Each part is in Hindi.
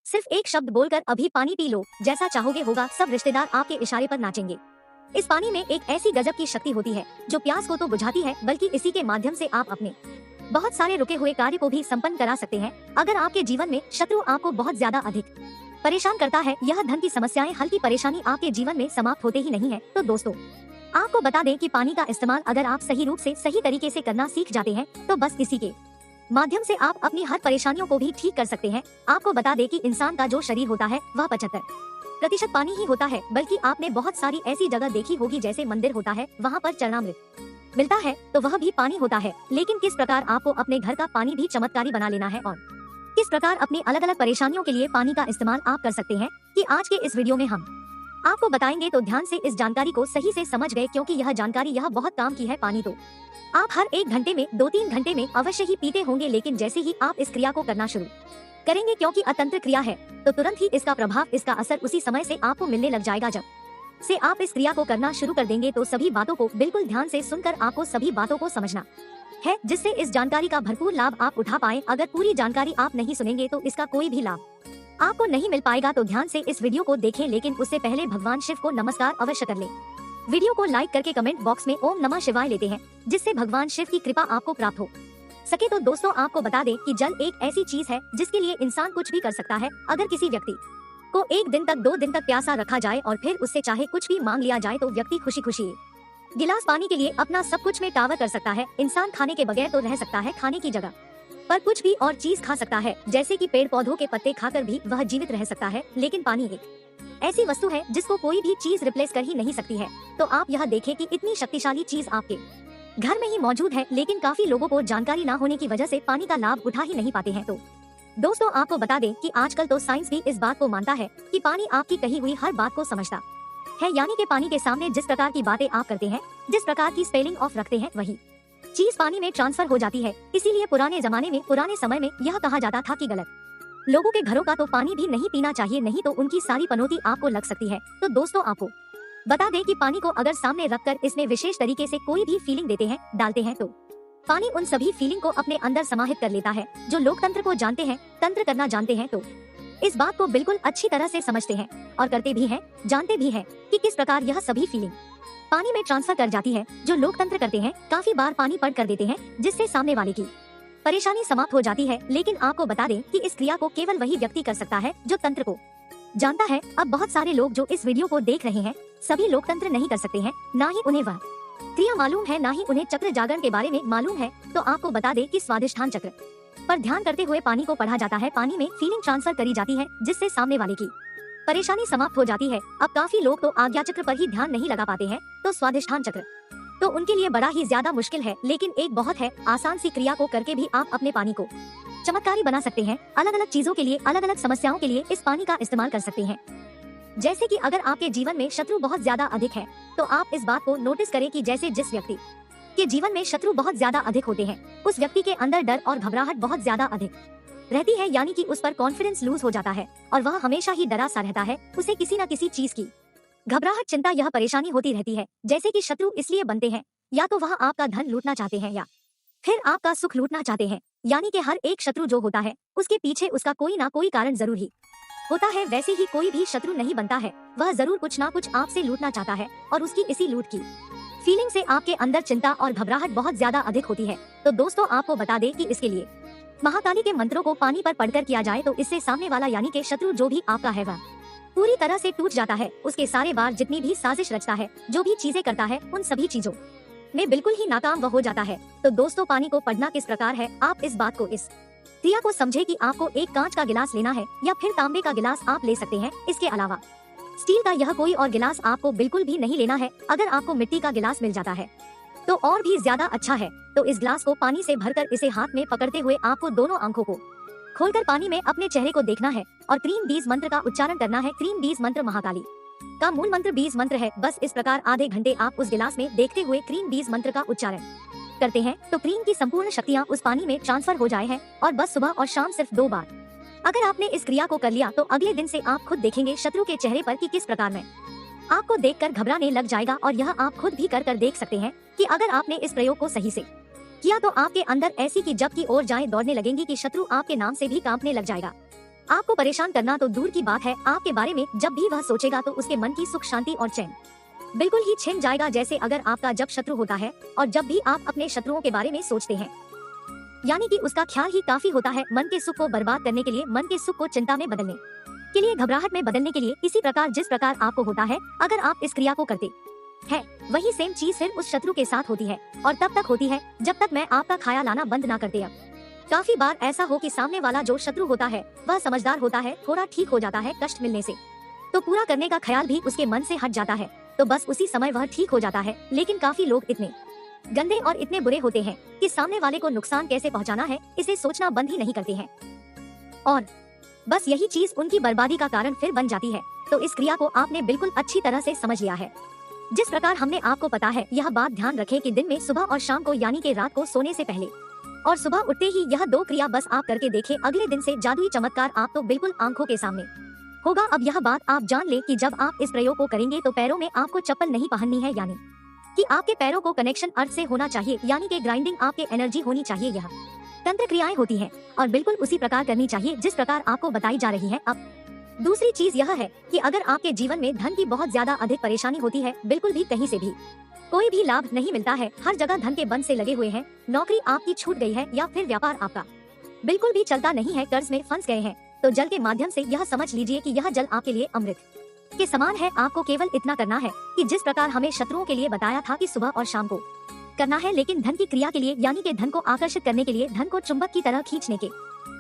सिर्फ एक शब्द बोलकर अभी पानी पी लो, जैसा चाहोगे होगा, सब रिश्तेदार आपके इशारे पर नाचेंगे। इस पानी में एक ऐसी गजब की शक्ति होती है जो प्यास को तो बुझाती है, बल्कि इसी के माध्यम से आप अपने बहुत सारे रुके हुए कार्य को भी संपन्न करा सकते हैं। अगर आपके जीवन में शत्रु आपको बहुत ज्यादा अधिक परेशान करता है, यह धन की समस्याएं, हल्की परेशानी आपके जीवन में समाप्त होते ही नहीं है, तो दोस्तों आपको बता दें कि पानी का इस्तेमाल अगर आप सही रूप से, सही तरीके से करना सीख जाते हैं, तो बस इसी के माध्यम से आप अपनी हर परेशानियों को भी ठीक कर सकते हैं। आपको बता दें कि इंसान का जो शरीर होता है वह 75% पानी ही होता है, बल्कि आपने बहुत सारी ऐसी जगह देखी होगी जैसे मंदिर होता है, वहाँ पर चरणामृत मिलता है, तो वह भी पानी होता है। लेकिन किस प्रकार आपको अपने घर का पानी भी चमत्कारी बना लेना है और किस प्रकार अपनी अलग अलग परेशानियों के लिए पानी का इस्तेमाल आप कर सकते हैं, कि आज के इस वीडियो में हम आपको बताएंगे। तो ध्यान से इस जानकारी को सही से समझ गए, क्योंकि यह जानकारी यह बहुत काम की है। पानी तो आप हर 1 घंटे में, 2-3 घंटे में अवश्य ही पीते होंगे, लेकिन जैसे ही आप इस क्रिया को करना शुरू करेंगे, क्योंकि अतंत्र क्रिया है, तो तुरंत ही इसका प्रभाव, इसका असर उसी समय से आपको मिलने लग जाएगा। जब से आप इस क्रिया को करना शुरू कर देंगे, तो सभी बातों को बिल्कुल ध्यान से सुनकर आपको सभी बातों को समझना है, जिससे इस जानकारी का भरपूर लाभ आप उठा पाए। अगर पूरी जानकारी आप नहीं सुनेंगे तो इसका कोई भी लाभ आपको नहीं मिल पाएगा। तो ध्यान से इस वीडियो को देखें, लेकिन उससे पहले भगवान शिव को नमस्कार अवश्य कर लें। वीडियो को लाइक करके कमेंट बॉक्स में ओम नमः शिवाय लेते हैं, जिससे भगवान शिव की कृपा आपको प्राप्त हो सके। तो दोस्तों आपको बता दें कि जल एक ऐसी चीज है जिसके लिए इंसान कुछ भी कर सकता है। अगर किसी व्यक्ति को 1 दिन तक, 2 दिन तक प्यासा रखा जाए और फिर उससे चाहे कुछ भी मांग लिया जाए, तो व्यक्ति खुशी खुशी गिलास पानी के लिए अपना सब कुछ में टावर कर सकता है। इंसान खाने के बगैर तो रह सकता है, खाने की जगह पर कुछ भी और चीज खा सकता है, जैसे कि पेड़ पौधों के पत्ते खाकर भी वह जीवित रह सकता है। लेकिन पानी एक ऐसी वस्तु है जिसको कोई भी चीज रिप्लेस कर ही नहीं सकती है। तो आप यह देखें कि इतनी शक्तिशाली चीज आपके घर में ही मौजूद है, लेकिन काफी लोगों को जानकारी ना होने की वजह से पानी का लाभ उठा ही नहीं पाते हैं। तो दोस्तों आपको बता दें कि आजकल तो साइंस भी इस बात को मानता है कि पानी आपकी कही हुई हर बात को समझता है, यानी कि पानी के सामने जिस प्रकार की बातें आप करते हैं, जिस प्रकार की स्पेलिंग ऑफ रखते हैं, वही चीज पानी में ट्रांसफर हो जाती है। इसीलिए पुराने जमाने में, पुराने समय में यह कहा जाता था कि गलत लोगों के घरों का तो पानी भी नहीं पीना चाहिए, नहीं तो उनकी सारी पनौती आपको लग सकती है। तो दोस्तों आपको बता दें कि पानी को अगर सामने रखकर इसमें विशेष तरीके से कोई भी फीलिंग देते हैं, डालते हैं, तो पानी उन सभी फीलिंग को अपने अंदर समाहित कर लेता है। जो लोग तंत्र को जानते हैं, तंत्र करना जानते हैं, तो इस बात को बिल्कुल अच्छी तरह से समझते हैं और करते भी हैं, जानते भी हैं कि किस प्रकार यह सभी फीलिंग पानी में ट्रांसफर कर जाती है। जो लोग तंत्र करते हैं, काफी बार पानी पढ़ कर देते हैं, जिससे सामने वाले की परेशानी समाप्त हो जाती है। लेकिन आपको बता दें कि इस क्रिया को केवल वही व्यक्ति कर सकता है जो तंत्र को जानता है। अब बहुत सारे लोग जो इस वीडियो को देख रहे हैं, सभी लोग तंत्र नहीं कर सकते हैं, ना ही उन्हें वह क्रिया मालूम है, ना ही उन्हें चक्र जागरण के बारे में मालूम है। तो आपको बता दें कि स्वादिष्ठान चक्र पर ध्यान करते हुए पानी को पढ़ा जाता है, पानी में फीलिंग ट्रांसफर करी जाती है, जिससे सामने वाले की परेशानी समाप्त हो जाती है। अब काफी लोग तो आज्ञा चक्र पर ही ध्यान नहीं लगा पाते हैं, तो स्वादिष्ठान चक्र तो उनके लिए बड़ा ही ज्यादा मुश्किल है। लेकिन एक बहुत है आसान सी क्रिया को करके भी आप अपने पानी को चमत्कारी बना सकते हैं। अलग अलग चीजों के लिए, अलग अलग समस्याओं के लिए इस पानी का इस्तेमाल कर सकते हैं। जैसे कि अगर आपके जीवन में शत्रु बहुत ज्यादा अधिक है, तो आप इस बात को नोटिस करें कि जैसे जिस व्यक्ति के जीवन में शत्रु बहुत ज्यादा अधिक होते हैं, उस व्यक्ति के अंदर डर और घबराहट बहुत ज्यादा अधिक रहती है, यानी कि उस पर कॉन्फिडेंस लूज हो जाता है और वह हमेशा ही डरा सा रहता है। उसे किसी न किसी चीज की घबराहट, चिंता, यह परेशानी होती रहती है। जैसे कि शत्रु इसलिए बनते हैं, या तो वह आपका धन लूटना चाहते हैं या फिर आपका सुख लूटना चाहते हैं। यानी कि हर एक शत्रु जो होता है, उसके पीछे उसका कोई ना कोई कारण जरूर ही होता है। वैसे ही कोई भी शत्रु नहीं बनता है, वह जरूर कुछ ना कुछ आपसे लूटना चाहता है, और उसकी इसी लूट की फीलिंग से आपके अंदर चिंता और घबराहट बहुत ज्यादा अधिक होती है। तो दोस्तों आपको बता दें कि इसके लिए महाकाली के मंत्रों को पानी पर पढ़कर किया जाए, तो इससे सामने वाला यानी कि शत्रु जो भी आपका है, वह पूरी तरह से टूट जाता है। उसके सारे बार जितनी भी साजिश रचता है, जो भी चीजें करता है, उन सभी चीजों में बिल्कुल ही नाकाम वह हो जाता है। तो दोस्तों पानी को पढ़ना किस प्रकार है, आप इस बात को, इस क्रिया को समझे कि आपको एक कांच का गिलास लेना है या फिर तांबे का गिलास आप ले सकते हैं। इसके अलावा स्टील का यह कोई और गिलास आपको बिल्कुल भी नहीं लेना है। अगर आपको मिट्टी का गिलास मिल जाता है तो और भी ज्यादा अच्छा है। तो इस गिलास को पानी से भरकर इसे हाथ में पकड़ते हुए आपको दोनों आंखों को खोलकर पानी में अपने चेहरे को देखना है और क्रीम बीज मंत्र का उच्चारण करना है। क्रीम बीज मंत्र महाकाली का मूल मंत्र बीज मंत्र है। बस इस प्रकार आधे घंटे आप उस गिलास में देखते हुए क्रीम बीज मंत्र का उच्चारण करते हैं, तो क्रीम की संपूर्ण शक्तियाँ उस पानी में ट्रांसफर हो जाए हैं। और बस सुबह और शाम सिर्फ 2 बार अगर आपने इस क्रिया को कर लिया, तो अगले दिन से आप खुद देखेंगे शत्रु के चेहरे पर कि किस प्रकार में आपको देखकर घबराने लग जाएगा। और यह आप खुद भी कर देख सकते हैं कि अगर आपने इस प्रयोग को सही से किया, तो आपके अंदर ऐसी की जब की ओर जाएं दौड़ने लगेंगी कि शत्रु आपके नाम से भी कांपने लग जाएगा। आपको परेशान करना तो दूर की बात है, आपके बारे में जब भी वह सोचेगा तो उसके मन की सुख शांति और चैन बिल्कुल ही छिन जाएगा। जैसे अगर आपका जब शत्रु होता है और जब भी आप अपने शत्रुओं के बारे में सोचते हैं, यानी कि उसका ख्याल ही काफी होता है मन के सुख को बर्बाद करने के लिए, मन के सुख को चिंता में बदलने के लिए, घबराहट में बदलने के लिए। इसी प्रकार जिस प्रकार आपको होता है अगर आप इस क्रिया को करते हैं, वही सेम चीज फिर उस शत्रु के साथ होती है और तब तक होती है जब तक मैं आपका खाया लाना बंद ना करते। अब काफी बार ऐसा हो कि सामने वाला जो शत्रु होता है वह समझदार होता है, थोड़ा ठीक हो जाता है कष्ट मिलने से, तो पूरा करने का ख्याल भी उसके मन से हट जाता है, तो बस उसी समय वह ठीक हो जाता है। लेकिन काफी लोग इतने गंदे और इतने बुरे होते हैं कि सामने वाले को नुकसान कैसे पहुंचाना है इसे सोचना बंद ही नहीं करते हैं और बस यही चीज उनकी बर्बादी का कारण फिर बन जाती है। तो इस क्रिया को आपने बिल्कुल अच्छी तरह से समझ लिया है। जिस प्रकार हमने आपको पता है, यह बात ध्यान रखें कि दिन में सुबह और शाम को, यानी कि रात को सोने से पहले और सुबह उठते ही यह 2 क्रिया बस आप करके देखें। अगले दिन से जादुई चमत्कार आप तो बिल्कुल आंखों के सामने होगा। अब यह बात आप जान ले कि जब आप इस प्रयोग को करेंगे तो पैरों में आपको चप्पल नहीं पहननी है, यानी कि आपके पैरों को कनेक्शन अर्थ से होना चाहिए, यानी कि ग्राइंडिंग आपके एनर्जी होनी चाहिए। यह तंत्र क्रियाएं होती हैं और बिल्कुल उसी प्रकार करनी चाहिए जिस प्रकार आपको बताई जा रही है। अब दूसरी चीज यह है कि अगर आपके जीवन में धन की बहुत ज्यादा अधिक परेशानी होती है, बिल्कुल भी कहीं से भी कोई भी लाभ नहीं मिलता है, हर जगह धन के बंध से लगे हुए हैं, नौकरी आपकी छूट गई है या फिर व्यापार आपका बिल्कुल भी चलता नहीं है, कर्ज में फंस गए हैं, तो जल के माध्यम से यह समझ लीजिए कि यह जल आपके लिए अमृत के समान है। आपको केवल इतना करना है कि जिस प्रकार हमें शत्रुओं के लिए बताया था कि सुबह और शाम को करना है, लेकिन धन की क्रिया के लिए, यानी कि धन को आकर्षित करने के लिए, धन को चुंबक की तरह खींचने के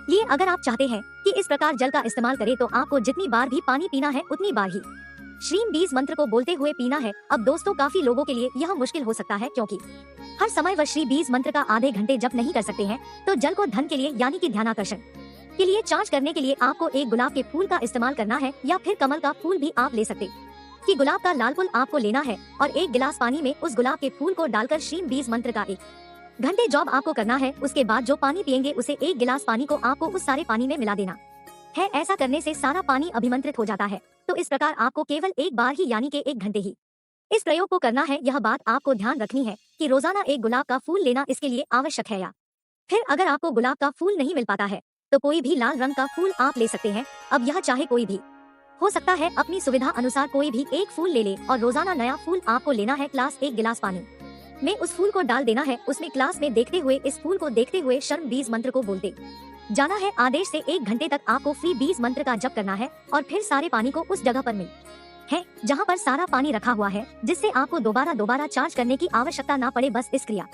लिए अगर आप चाहते हैं कि इस प्रकार जल का इस्तेमाल करें तो आपको जितनी बार भी पानी पीना है उतनी बार ही श्रीम बीज मंत्र को बोलते हुए पीना है। अब दोस्तों, काफी लोगों के लिए यह मुश्किल हो सकता है क्योंकि हर समय वह श्री बीज मंत्र का आधे घंटे जप नहीं कर सकते हैं, तो जल को धन के लिए, यानी कि ध्यानाकर्षण के लिए चार्ज करने के लिए आपको एक गुलाब के फूल का इस्तेमाल करना है या फिर कमल का फूल भी आप ले सकते कि गुलाब का लाल फूल आपको लेना है और 1 गिलास पानी में उस गुलाब के फूल को डालकर श्रीम बीज मंत्र का 1 घंटे जॉब आपको करना है। उसके बाद जो पानी पिएंगे उसे 1 गिलास पानी को आपको उस सारे पानी में मिला देना है। ऐसा करने से सारा पानी अभिमंत्रित हो जाता है। तो इस प्रकार आपको केवल एक बार ही, यानी कि 1 घंटे ही इस प्रयोग को करना है। यह बात आपको ध्यान रखनी है कि रोजाना 1 गुलाब का फूल लेना इसके लिए आवश्यक है। या फिर अगर आपको गुलाब का फूल नहीं मिल पाता है तो कोई भी लाल रंग का फूल आप ले सकते हैं। अब यह चाहे कोई भी हो सकता है, अपनी सुविधा अनुसार कोई भी एक फूल ले ले और रोजाना नया फूल आपको लेना है। 1 गिलास पानी में उस फूल को डाल देना है, उसमें क्लास में देखते हुए, इस फूल को देखते हुए शर्म बीज मंत्र को बोलते जाना है। आदेश से 1 घंटे तक आपको फ्री बीज मंत्र का जप करना है और फिर सारे पानी को उस जगह पर मिल है जहाँ पर सारा पानी रखा हुआ है, जिससे आपको दोबारा चार्ज करने की आवश्यकता ना पड़े। बस इस क्रिया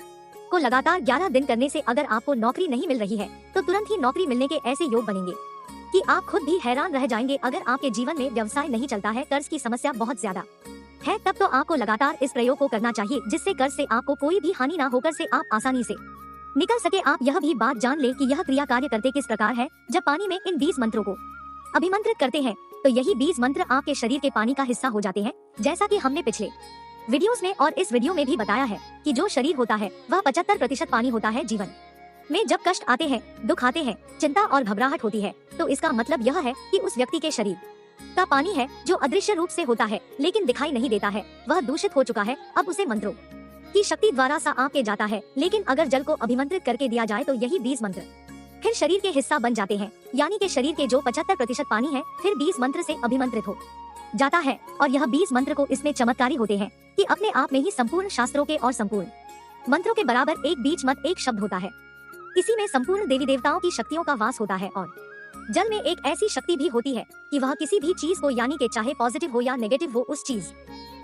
को लगातार 11 दिन करने से अगर आपको नौकरी नहीं मिल रही है तो तुरंत ही नौकरी मिलने के ऐसे योग बनेंगे कि आप खुद भी हैरान रह जाएंगे। अगर आपके जीवन में व्यवसाय नहीं चलता है, कर्ज की समस्या बहुत ज्यादा है, तब तो आपको लगातार इस प्रयोग को करना चाहिए, जिससे कर्ज से आपको कोई भी हानि ना होकर से आप आसानी से निकल सके। आप यह भी बात जान ले कि यह क्रिया कार्य करते किस प्रकार है। जब पानी में इन बीज मंत्रों को अभिमंत्रित करते हैं तो यही बीज मंत्र आपके शरीर के पानी का हिस्सा हो जाते हैं। जैसा कि हमने पिछले वीडियोस में और इस वीडियो में भी बताया है कि जो शरीर होता है वह 75% पानी होता है। जीवन में जब कष्ट आते हैं, दुख आते हैं, चिंता और घबराहट होती है, तो इसका मतलब यह है कि उस व्यक्ति के शरीर का पानी है जो अदृश्य रूप से होता है लेकिन दिखाई नहीं देता है, वह दूषित हो चुका है। अब उसे मंत्रों की शक्ति द्वारा साफ के जाता है। लेकिन अगर जल को अभिमंत्रित करके दिया जाए तो यही बीज मंत्र फिर शरीर के हिस्सा बन जाते हैं, यानी कि शरीर के जो 75% पानी है फिर बीज मंत्र से अभिमंत्रित हो जाता है। और यह बीज मंत्र को इसमें चमत्कारी होते हैं कि अपने आप में ही संपूर्ण शास्त्रों के और संपूर्ण मंत्रों के बराबर एक बीज मत एक शब्द होता है। इसी में संपूर्ण देवी देवताओं की शक्तियों का वास होता है। और जल में एक ऐसी शक्ति भी होती है कि वह किसी भी चीज को, यानी कि चाहे पॉजिटिव हो या नेगेटिव हो, उस चीज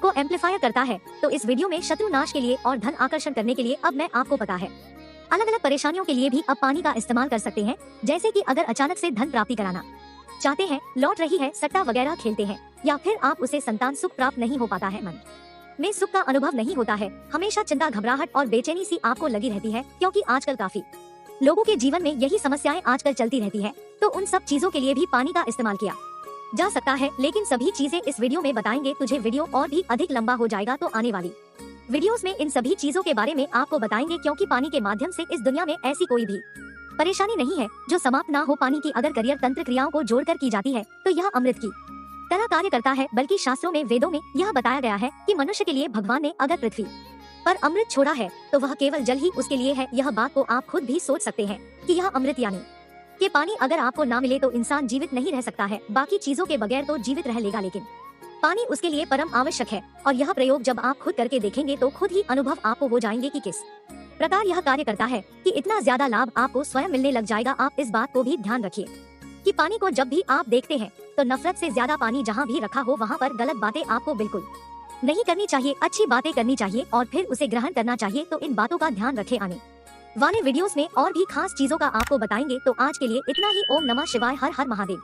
को एम्पलीफायर करता है। तो इस वीडियो में शत्रु नाश के लिए और धन आकर्षण करने के लिए अब मैं आपको पता है अलग अलग परेशानियों के लिए भी अब पानी का इस्तेमाल कर सकते हैं। जैसे कि अगर अचानक से धन प्राप्ति कराना चाहते हैं, लौट रही है, सट्टा वगैरह खेलते हैं, या फिर आप उसे संतान सुख प्राप्त नहीं हो पाता है, मन में सुख का अनुभव नहीं होता है, हमेशा चिंता, घबराहट और बेचैनी सी आपको लगी रहती है, क्योंकि आजकल काफी लोगों के जीवन में यही समस्याएं आजकल चलती रहती है। तो उन सब चीजों के लिए भी पानी का इस्तेमाल किया जा सकता है। लेकिन सभी चीजें इस वीडियो में बताएंगे, तुझे वीडियो और भी अधिक लंबा हो जाएगा। तो आने वाली वीडियोस में इन सभी चीजों के बारे में आपको बताएंगे, क्योंकि पानी के माध्यम से इस दुनिया में ऐसी कोई भी परेशानी नहीं है जो समाप्त ना हो। पानी की अगर करियर तंत्र क्रियाओं को जोड़कर की जाती है तो यह अमृत की तरह कार्य करता है। बल्कि शास्त्रों में, वेदों में यह बताया गया है कि मनुष्य के लिए भगवान ने अगर पृथ्वी पर अमृत छोड़ा है तो वह केवल जल ही उसके लिए है। यह बात को आप खुद भी सोच सकते हैं कि यह अमृत यानी कि पानी अगर आपको ना मिले तो इंसान जीवित नहीं रह सकता है, बाकी चीजों के बगैर तो जीवित रह लेगा, लेकिन पानी उसके लिए परम आवश्यक है। और यह प्रयोग जब आप खुद करके देखेंगे तो खुद ही अनुभव आपको हो जाएंगे कि किस प्रकार यह कार्य करता है, कि इतना ज्यादा लाभ आपको स्वयं मिलने लग जाएगा। आप इस बात को भी ध्यान रखिए कि पानी को जब भी आप देखते हैं तो नफरत से ज्यादा पानी जहाँ भी रखा हो वहाँ पर गलत बातें आपको बिल्कुल नहीं करनी चाहिए, अच्छी बातें करनी चाहिए और फिर उसे ग्रहण करना चाहिए। तो इन बातों का ध्यान रखें। आने वाले वीडियोस में और भी खास चीजों का आपको बताएंगे। तो आज के लिए इतना ही। ओम नमः शिवाय। हर हर महादेव।